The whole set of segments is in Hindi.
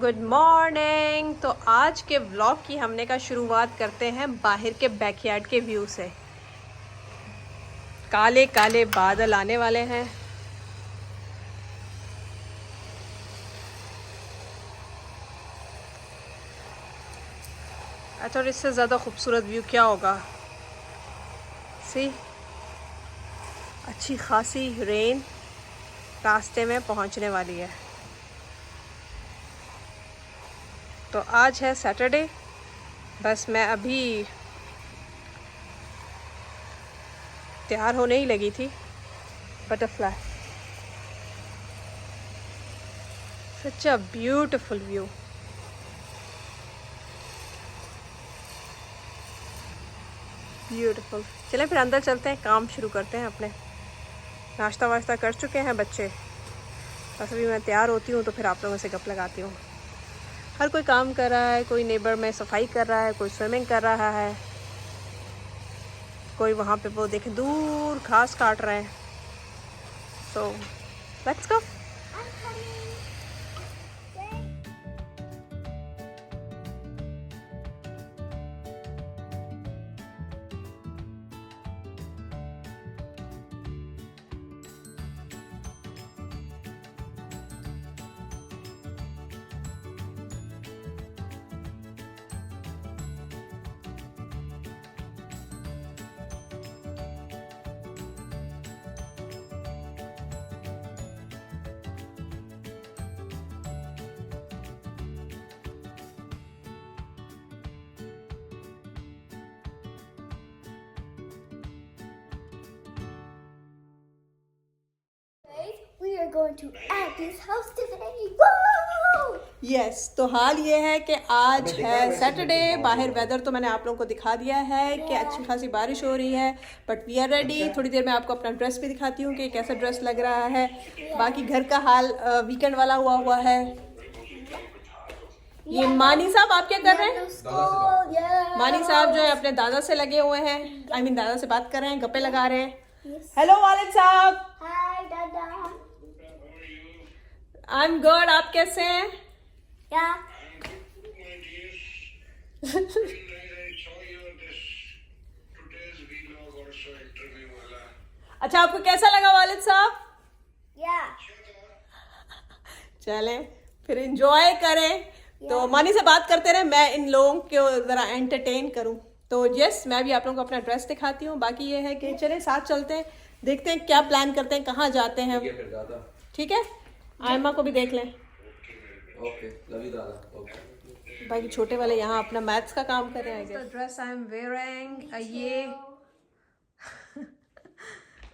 Good morning. तो आज के व्लॉग की हमने का शुरुआत करते हैं बाहर के बैकयार्ड के व्यू से। काले काले बादल आने वाले हैं। अच्छा, और इससे ज़्यादा खूबसूरत व्यू क्या होगा। सी, अच्छी खासी रेन रास्ते में पहुंचने वाली है। तो आज है सैटरडे। बस मैं अभी तैयार होने ही लगी थी। Butterfly, such a beautiful view. Beautiful. चलें फिर अंदर चलते हैं, काम शुरू करते हैं अपने। नाश्ता वाश्ता कर चुके हैं बच्चे। बस अभी मैं तैयार होती हूँ तो फिर आप लोगों से गप लगाती हूँ। हर कोई काम कर रहा है, कोई नेबर में सफाई कर रहा है, कोई स्विमिंग कर रहा है, कोई वहाँ पे वो देखें दूर घास काट रहे हैं। So let's go. We are going to Abby's house today. Whoa! Yes तो हाल ये है कि आज है सैटरडे। बाहर वेदर तो मैंने आप लोगों को दिखा दिया है कि अच्छी खासी बारिश हो रही है, बट वी आर रेडी। थोड़ी देर में आपको अपना ड्रेस भी दिखाती हूँ कि कैसा ड्रेस लग रहा है। बाकी घर का हाल वीकेंड वाला हुआ है। ये मानी साहब आप क्या कर रहे हैं? मानी साहब जो है अपने दादा से लगे हुए हैं। आई मीन दादा से बात कर रहे हैं, गप्पे लगा रहे हैं। हेलो वालिद साहब। Hi, Dada. I am good, आप कैसे हैं? Yeah. अच्छा, आपको कैसा लगा वालिद साहब? Yeah. चलें फिर एंजॉय करें। तो मानी से बात करते रहे, मैं इन लोगों को ज़रा एंटरटेन करूं। तो यस, मैं भी आप लोगों को अपना ड्रेस दिखाती हूँ। बाकी ये है कि चलें साथ चलते हैं, देखते हैं क्या प्लान करते हैं, कहाँ जाते हैं। ठीक है, आयमा को भी देख लें। ओके, लव यू दादा। ओके। बाकी छोटे वाले यहाँ अपना मैथ्स का काम कर रहे हैं। ड्रेस आई एम वेयरिंग ये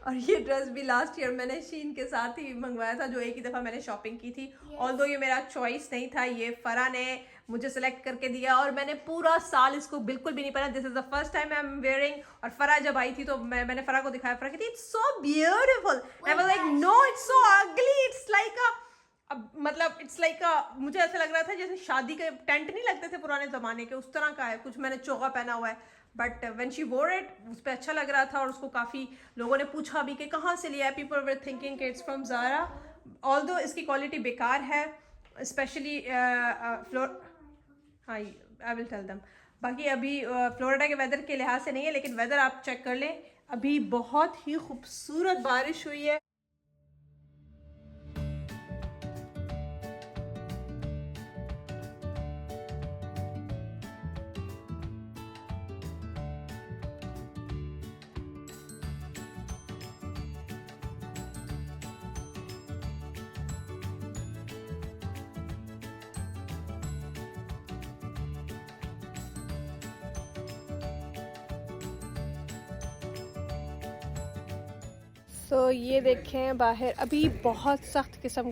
और ये ड्रेस भी लास्ट ईयर मैंने शीन के साथ ही मंगवाया था, जो एक ही दफ़ा मैंने शॉपिंग की थी। ऑल्दो ये मेरा चॉइस नहीं था, ये फरा ने मुझे सेलेक्ट करके दिया और मैंने पूरा साल इसको बिल्कुल भी नहीं पहना। This is the first time I am wearing. और फरा जब आई थी तो मैंने फरा को दिखाया। फरा कहती it's so beautiful. I was like no it's so ugly, it's like मतलब इट्स लाइक मुझे ऐसा लग रहा था जैसे शादी के टेंट नहीं लगते थे पुराने ज़माने के, उस तरह का है कुछ। मैंने चोगा पहना हुआ है, बट व्हेन शी वोर इट उस पर अच्छा लग रहा था। और उसको काफ़ी लोगों ने पूछा भी कि कहाँ से लिया है। पीपल वर थिंकिंग कि इट्स फ्रॉम ज़ारा, ऑल्दो इसकी क्वालिटी बेकार है, स्पेशली फ्लोर। हाँ, आई विल टेल देम। बाकी अभी फ्लोरिडा के वेदर के लिहाज से नहीं है, लेकिन वेदर आप चेक कर लें, अभी बहुत ही खूबसूरत बारिश हुई है। तो ये देखें बाहर अभी बहुत सख्त किस्म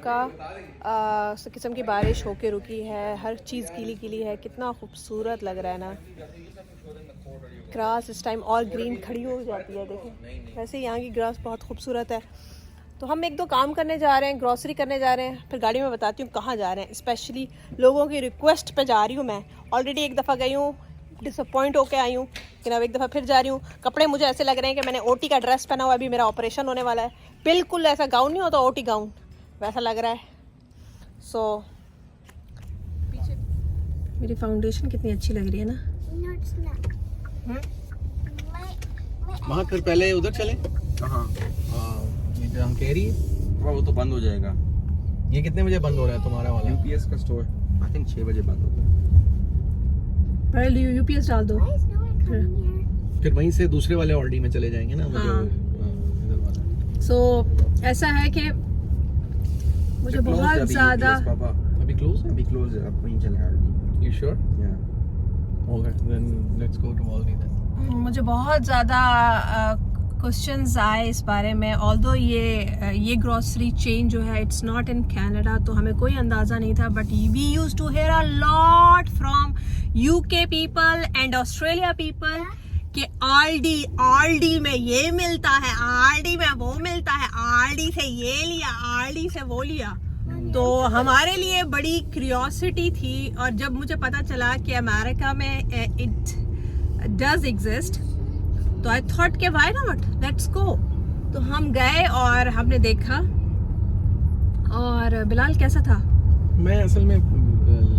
की बारिश होके रुकी है। हर चीज़ गीली गीली है। कितना खूबसूरत लग रहा है ना। ग्रास इस टाइम और ग्रीन खड़ी हो जाती है। देखें, वैसे यहाँ की ग्रास बहुत खूबसूरत है। तो हम एक दो काम करने जा रहे हैं, ग्रॉसरी करने जा रहे हैं, फिर गाड़ी में बताती हूँ कहाँ जा रहे हैं। स्पेशली लोगों की रिक्वेस्ट पे जा रही हूँ मैं। ऑलरेडी एक दफ़ा गई हूँ, डिसअपॉइंट होके आई हूँ, लेकिन अब एक दफ़ा फिर जा रही हूँ। कपड़े मुझे ऐसे लग रहे हैं कि मैंने ओटी का ड्रेस पहना हुआ है। अभी मेरा ऑपरेशन होने वाला है। बिल्कुल ऐसा गाउन नहीं होता ओटी गाउन, वैसा लग रहा है। सो मेरी फाउंडेशन कितनी अच्छी लग रही है ना। No, it's not. Hmm? My वहाँ कर पहले उधर चले। कहाँ? ये जो हम कह रही है, वो तो बंद हो जाएगा। ये कितने बजे बंद हो रहा है तुम्हारा वाला? यूपीएस का स्टोर आई थिंक 6 बजे बंद होता है। पहले यूपीएस डाल दो। why is no one coming here? फिर वहीं से दूसरे वाले ऑलडी में चले जाएंगे ना, वो जो हाँ। इधर वाला। सो ऐसा है कि मुझे Closed है बहुत अभी ज़्यादा UPS, पापा अभी क्लोज है? अभी क्लोज है, अब वहीं चले ऑलरेडी। You sure? या Okay, then let's go to Aldi then. मुझे बहुत ज़्यादा क्वेश्चंस आए इस बारे में। ऑल्दो ये ग्रोसरी चेन जो है इट्स नॉट इन कनाडा, तो हमें कोई अंदाज़ा नहीं था, but we used to hear a lot from UK people and Australia people कि आल्डी में ये मिलता है, आल्डी में वो मिलता है, आल्डी से ये लिया, आल्डी से वो लिया। तो हमारे लिए बड़ी क्यूरियोसिटी थी, और जब मुझे पता चला कि अमेरिका में इट डज एग्जिस्ट, तो आई थॉट कि व्हाई नॉट, लेट्स गो। तो हम गए और हमने देखा। और बिलाल कैसा था? मैं असल में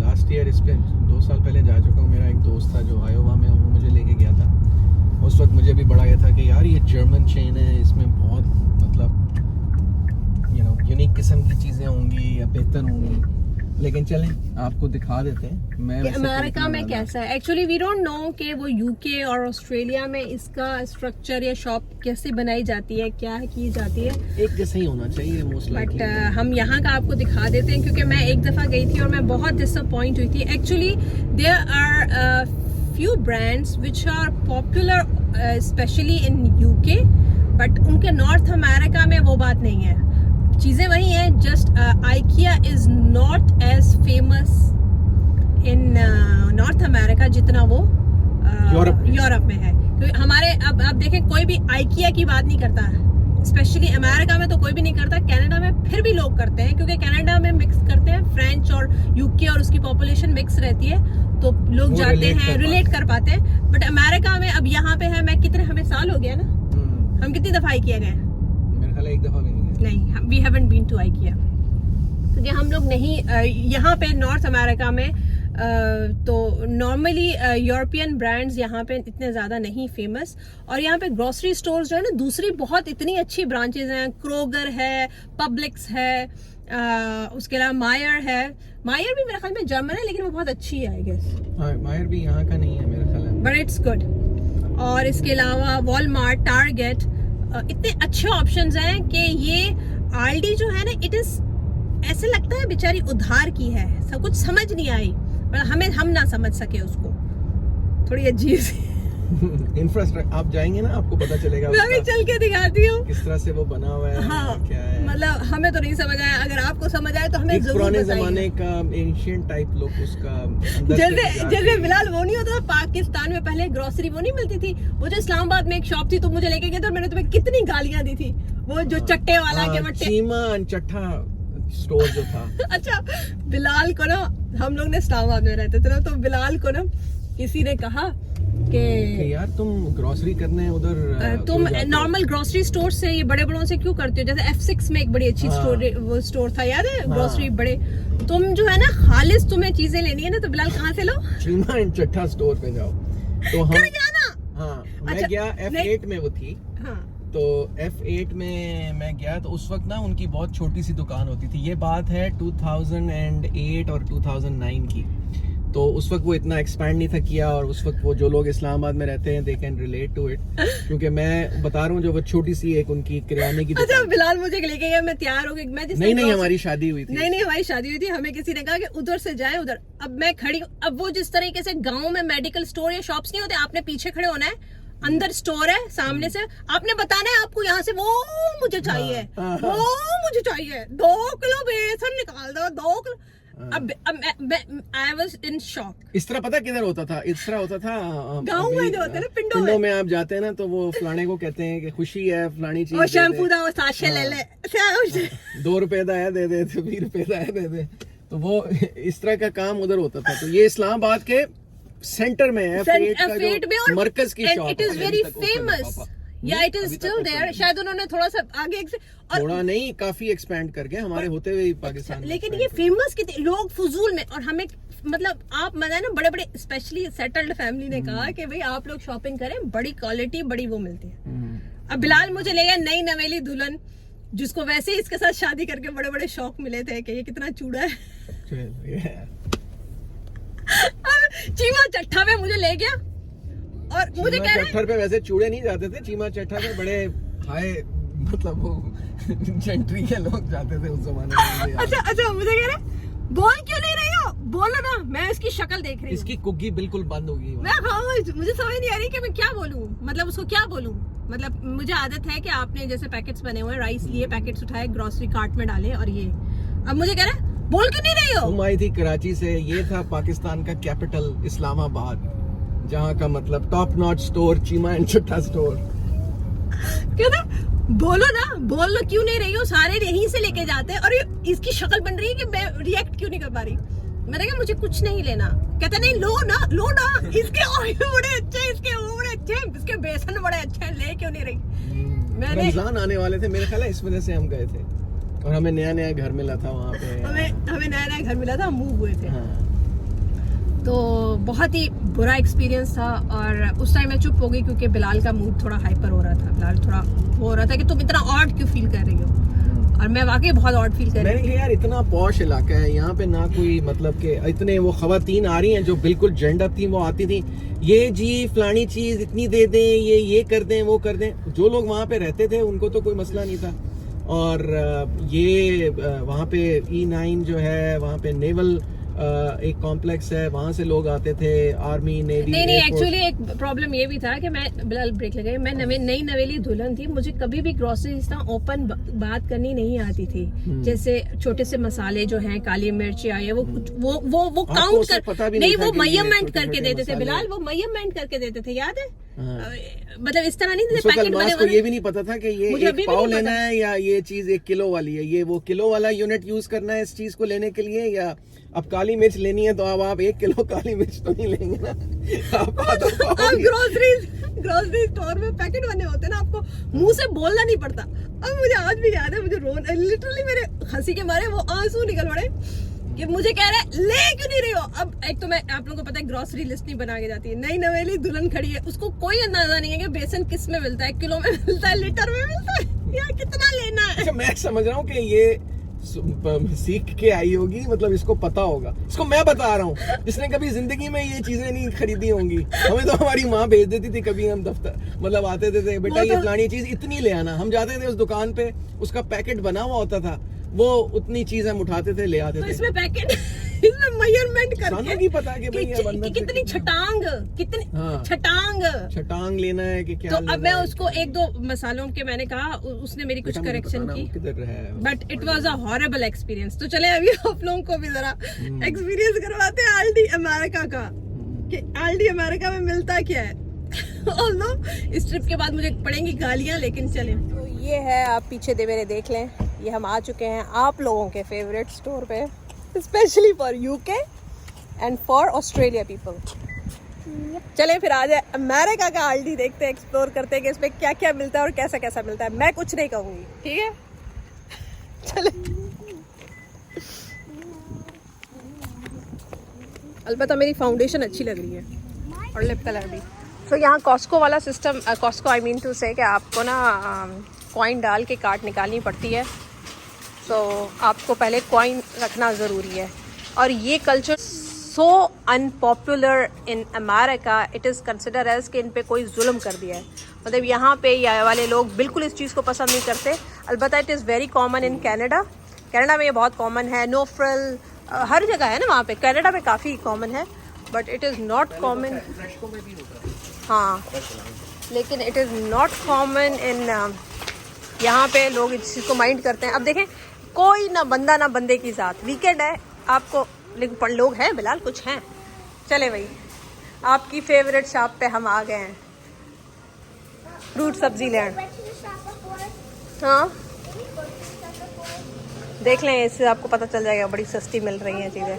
लास्ट ईयर इस पे 2 साल पहले जा चुका हूँ। मेरा एक दोस्त था जो आयोवा में, वो मुझे लेके गया था। उस वक्त मुझे भी बड़ा ये था कि यार ये जर्मन चेन है, इसमें बहुत मतलब यूनिक किस्म की चीज़ें होंगी या बेहतर होंगी। लेकिन चलें आपको दिखा देते हैं। मैं वैसे अमेरिका खरीदने में वाला कैसा है एक्चुअली वी डोंट नो कि वो यूके और ऑस्ट्रेलिया में इसका स्ट्रक्चर या शॉप कैसे बनाई जाती है, क्या की जाती है, एक जैसा ही होना चाहिए मोस्ट बट लाइकली। हम यहाँ का आपको दिखा देते हैं, क्योंकि मैं एक दफ़ा गई थी और मैं बहुत डिसअपॉइंट हुई थी। Actually there are few brands which are popular especially in UK, but उनके नॉर्थ अमेरिका में वो बात नहीं है। चीज़ें वही हैं, just IKEA is not as famous in north America जितना वो यूरोप में है। क्योंकि हमारे अब आप देखें कोई भी IKEA की बात नहीं करता है, स्पेशली अमेरिका में तो कोई भी नहीं करता। कनाडा में फिर भी लोग करते हैं, क्योंकि कनाडा में मिक्स करते हैं, फ्रेंच और यूके और उसकी पॉपुलेशन मिक्स रहती है, तो लोग जाते हैं, रिलेट कर पाते हैं। बट अमेरिका में अब यहाँ पे है, मैं कितने, हमें साल हो गया ना, हम कितनी दफा IKEA गए? मेरे ख्याल है एक दफा भी नहीं गए। नहीं, we haven't been to IKEA, क्योंकि हम लोग नहीं यहाँ पे नॉर्थ अमेरिका में तो नॉर्मली यूरोपियन ब्रांड्स यहाँ पे इतने ज़्यादा नहीं फेमस। और यहाँ पे ग्रोसरी स्टोर्स जो है ना, दूसरी बहुत इतनी अच्छी ब्रांचेज हैं, क्रोगर है, पब्लिक्स है, उसके अलावा मायर है। मायर भी मेरे ख्याल में जर्मन है, लेकिन वो बहुत अच्छी है आई गेस। हाँ, मायर भी यहाँ का नहीं है मेरे ख्याल है, बट इट्स गुड। और इसके अलावा वॉलमार्ट, टारगेट, इतने अच्छे ऑप्शंस हैं कि ये आल्डी जो है ना, इट इज ऐसे लगता है बेचारी उधार की है, सब कुछ समझ नहीं आई, हमें हम ना समझ सके उसको, थोड़ी अजीब सी। इंफ्रास्ट्रक्चर आप जाएंगे ना, आपको पता चलेगा मैं भी चल के दिखाती हूँ किस तरह से वो बना हुआ है। हाँ, क्या है, मतलब हमें तो नहीं समझ आया, अगर आपको समझ आए तो हमें एक जरूर पुराने बताइए। जमाने का एंशिएंट टाइप लुक उसका अंदर से जैसे बिलाल वो नहीं होता था, पाकिस्तान में पहले ग्रोसरी वो नहीं मिलती थी, वो जो इस्लामाबाद में एक शॉप थी, तुम मुझे लेके गए थे और मैंने तुम्हें कितनी गालियां दी थी, वो जो चट्टे वाला के बट्टे। चीमा चट्टा स्टोर जो था। अच्छा, बिलाल को ना, हम लोग ने इस्लामाबाद में रहते थे ना, तो बिलाल को ना किसी ने कहा कि यार तुम ग्रोसरी करने उधर तुम नॉर्मल ग्रोसरी स्टोर से ये बड़े बड़ों से क्यों करते हो? जैसे F6 में एक बड़ी अच्छी वो स्टोर था, याद है? ग्रोसरी बड़े, तुम जो है ना खालिस तुम्हें चीजें लेनी है ना, तो बिलाल कहाँ से लो? चीमा एंड चट्टा स्टोर पे जाओ। तो हम कर जाना। हाँ, मैं अच्छा, गया F8 में वो थी। हाँ, तो F8 में मैं गया, तो उस वक्त ना उनकी बहुत छोटी सी दुकान होती थी। ये बात है 2008 और 2009 की। तो उस वक्त वो इतना एक्सपैंड नहीं था किया, और उस वक्त वो जो लोग इस्लामाबाद में रहते हैं they can relate to it, क्योंकि मैं बता रहा हूँ जो वो छोटी सी एक उनकी किराने की अच्छा, बिलाल मुझे लेके गया, मैं तैयार हो गई, मैं जिस नहीं हमारी शादी हुई थी। नहीं हमारी शादी हुई थी, हमें किसी ने कहा कि उधर से जाएं उधर। अब मैं खड़ी हूँ, अब वो जिस तरीके से गांव में मेडिकल स्टोर या शॉप्स नहीं होते, आपने पीछे खड़े होना है, अंदर स्टोर है, सामने से आपने बताना है आपको यहाँ से वो मुझे चाहिए, वो मुझे चाहिए, 2 किलो बेसन निकाल दो, 2 किलो। अब आई वाज इन शॉक। इस तरह पता किधर होता था? इस तरह होता था गाँव में जो होते हैं ना, पिंडों में आप जाते हैं ना, तो वो फलाने को कहते हैं कि खुशी है, फलानी चीज वो शैम्पू दा, वो साशे ले ले, 2 रुपए दा है दे दे, 20 रुपए दा है दे दे। तो वो इस तरह का काम उधर होता था। तो ये इस्लामाबाद के सेंटर में है, F8 का जो मरकज की shop, it is very famous, या इट इज स्टिल देयर। शायद उन्होंने थोड़ा सा आगे और थोड़ा नहीं, काफी एक्सपैंड कर गए हमारे होते हुए पाकिस्तान। लेकिन ये फेमस कितने लोग फजूल में, और हमें मतलब आप मैंने ना बड़े बड़े स्पेशली सेटल्ड फैमिली ने कहा कि भाई आप लोग शॉपिंग करें, बड़ी क्वालिटी बड़ी वो मिलती है। अब बिलाल मुझे ले गया नई नवेली दुल्हन, जिसको वैसे ही इसके साथ शादी करके बड़े बड़े शौक मिले थे कि ये कितना चूड़ा है। चीमा चट्ठा पे मुझे ले गया और मुझे कह रहे चट्ठर पे वैसे चूड़े नहीं जाते थे, चीमा चट्ठा पे बड़े हाई मतलब वो जेंट्री के लोग जाते थे उस जमाने में। अच्छा मुझे कह रहे बोल क्यों नहीं रही हो, बोलो ना, मैं इसकी शक्ल देख रही हूँ। इसकी कुग्गी बिल्कुल बंद होगी। मैं मुझे समझ नहीं आ रही कि मैं क्या बोलूँ, मतलब उसको क्या बोलूँ। मतलब मुझे आदत है कि आपने जैसे पैकेट्स बने हुए, राइस लिए, पैकेट्स उठाए, ग्रोसरी कार्ट में डाले, और ये अब मुझे कह रहा है बोल क्यों नहीं रही हो। तुम आई थी कराची से, ये था पाकिस्तान का कैपिटल इस्लामाबाद, जहाँ का मतलब top notch store Cheema and चट्टा स्टोर। कहते बोलो ना, बोल लो क्यों नहीं रही हो, सारे यहीं से लेके जाते हैं, और इसकी शक्ल बन रही है कि मैं रिएक्ट क्यों नहीं कर पा रही। मैंने कहा मुझे कुछ नहीं लेना। कहता नहीं लो ना इसके ऑयल बड़े अच्छे, इसके वो बड़े अच्छे, इसके बेसन बड़े अच्छे, ले क्यों नहीं रही। मैंने रमजान आने वाले थे मेरे ख्याल है, इस वजह से हम गए थे, और हमें नया नया घर मिला था वहाँ पे। हमें नया नया घर मिला था, हम मूव हुए थे। हाँ। तो बहुत ही बुरा एक्सपीरियंस था, और उस टाइम मैं चुप हो गई क्योंकि बिलाल का मूड थोड़ा हाइपर हो रहा था। बिलाल थोड़ा हो रहा था कि तुम इतना ऑड क्यों फील कर रही हो, और मैं वाकई बहुत ऑड फील कर रही थी। मैंने कहा यार इतना पॉश इलाका है, यहाँ पे ना कोई मतलब के इतने वो खवातीन आ रही हैं जो बिल्कुल जेंडर थी, वो आती थी, ये जी फलानी चीज इतनी दे दें, ये कर दें, वो कर दें। जो लोग वहाँ पे रहते थे उनको तो कोई मसला नहीं था, और ये वहाँ पे E9 जो है, वहाँ पे नेवल एक कॉम्प्लेक्स है, वहाँ से लोग आते थे, आर्मी नेवी। नहीं एक्चुअली एक प्रॉब्लम ये भी था कि मैं बिलाल ब्रेक लगे, मैं नई नवेली दुल्हन थी, मुझे कभी भी ग्रोसरी इस तरह ओपन बात करनी नहीं आती थी। जैसे छोटे से मसाले जो हैं, काली मिर्च या वो काउंट कर नहीं, वो मेजरमेंट करके देते थे बिलाल, वो मेजरमेंट करके देते थे, याद है। मतलब इस तरह नहीं थे पैकेट बने को ये भी नहीं पता था कि ये एक पाव लेना है या ये चीज 1 किलो वाली है, ये वो किलो वाला यूनिट यूज करना है इस चीज को लेने के लिए, या अब काली मिर्च लेनी है तो अब आप 1 किलो काली मिर्च तो नहीं लेंगे ना। आप ग्रोसरी स्टोर में पैकेट बने होते हैं ना, आपको मुंह से बोलना नहीं पड़ता। अब मुझे आज भी याद है, मुझे लिटरली मेरे हंसी के मारे वो आंसू निकल पड़े कि मुझे कह रहे ले क्यों नहीं रही हो। अब एक तो मैं, आप लोगों को पता है ग्रोसरी लिस्ट नहीं बना के जाती है, नई नवेली दुल्हन खड़ी है, उसको कोई अंदाजा नहीं है कि बेसन किस में मिलता है, किलो में मिलता है, लीटर में मिलता है, या कितना लेना है। मैं समझ रहा हूँ कि ये सीख के आई होगी, मतलब इसको पता होगा। इसको मैं बता रहा हूँ, जिसने कभी जिंदगी में ये चीजें नहीं खरीदी होंगी। हमें तो हमारी माँ भेज देती थी, कभी हम दफ्तर मतलब आते थे बेटा ये फलानी चीज इतनी ले आना, हम जाते थे उस दुकान पे, उसका पैकेट बना हुआ होता था, वो उतनी चीज हम उठाते थे, ले आते थे। इसमें पैकेट इसमें मेजरमेंट करके की पता कि भाई कितनी छटांग लेना है कि क्या। तो अब मैं उसको 1-2 मसालों के मैंने कहा, उसने मेरी कुछ करेक्शन की, but it was a horrible experience. तो चले अभी आप लोगों को भी जरा एक्सपीरियंस करवाते हैं आल्डी अमेरिका का, कि आल्डी अमेरिका में मिलता क्या है। इस ट्रिप के बाद मुझे पड़ेंगी गालियां, लेकिन चलें। तो ये है, आप पीछे दे मेरे देख लें, ये हम आ चुके हैं आप लोगों के फेवरेट स्टोर पे, specially for UK and for Australia people. चलें फिर आ जाए अमेरिका का आल्डी, देखते हैं, एक्सप्लोर करते हैं कि इसमें क्या क्या मिलता है और कैसा कैसा मिलता है। मैं कुछ नहीं कहूँगी, ठीक है। चले, अलबत्ता मेरी फाउंडेशन अच्छी लग रही है और लिप कलर भी। तो यहाँ कॉस्को वाला सिस्टम, Costco I mean to say कि आपको ना कॉइन डाल के कार्ड निकालनी पड़ती है, तो आपको पहले कॉइन रखना ज़रूरी है। और ये culture so unpopular in America, it is consider as कि इन पे कोई जुल्म कर दिया है। मतलब यहाँ पे ये वाले लोग बिल्कुल इस चीज़ को पसंद नहीं करते। अलबत्ता it is very common in Canada में ये बहुत कॉमन है, नो फ्रिल हर जगह है ना वहाँ पे, कनाडा में काफ़ी कॉमन है, but it is not common. हाँ, लेकिन it is not common in यहाँ पे, लोग इस चीज़ को माइंड करते हैं। अब देखें, कोई ना बंदा ना बंदे की ज़ात, वीकेंड है आपको, लेकिन लोग हैं बिलाल, कुछ हैं। चले भाई, आपकी फेवरेट शॉप पे हम आ गए हैं, फ्रूट सब्जी लैंड। हाँ देख लें, इससे आपको पता चल जाएगा, बड़ी सस्ती मिल रही हैं चीज़ें।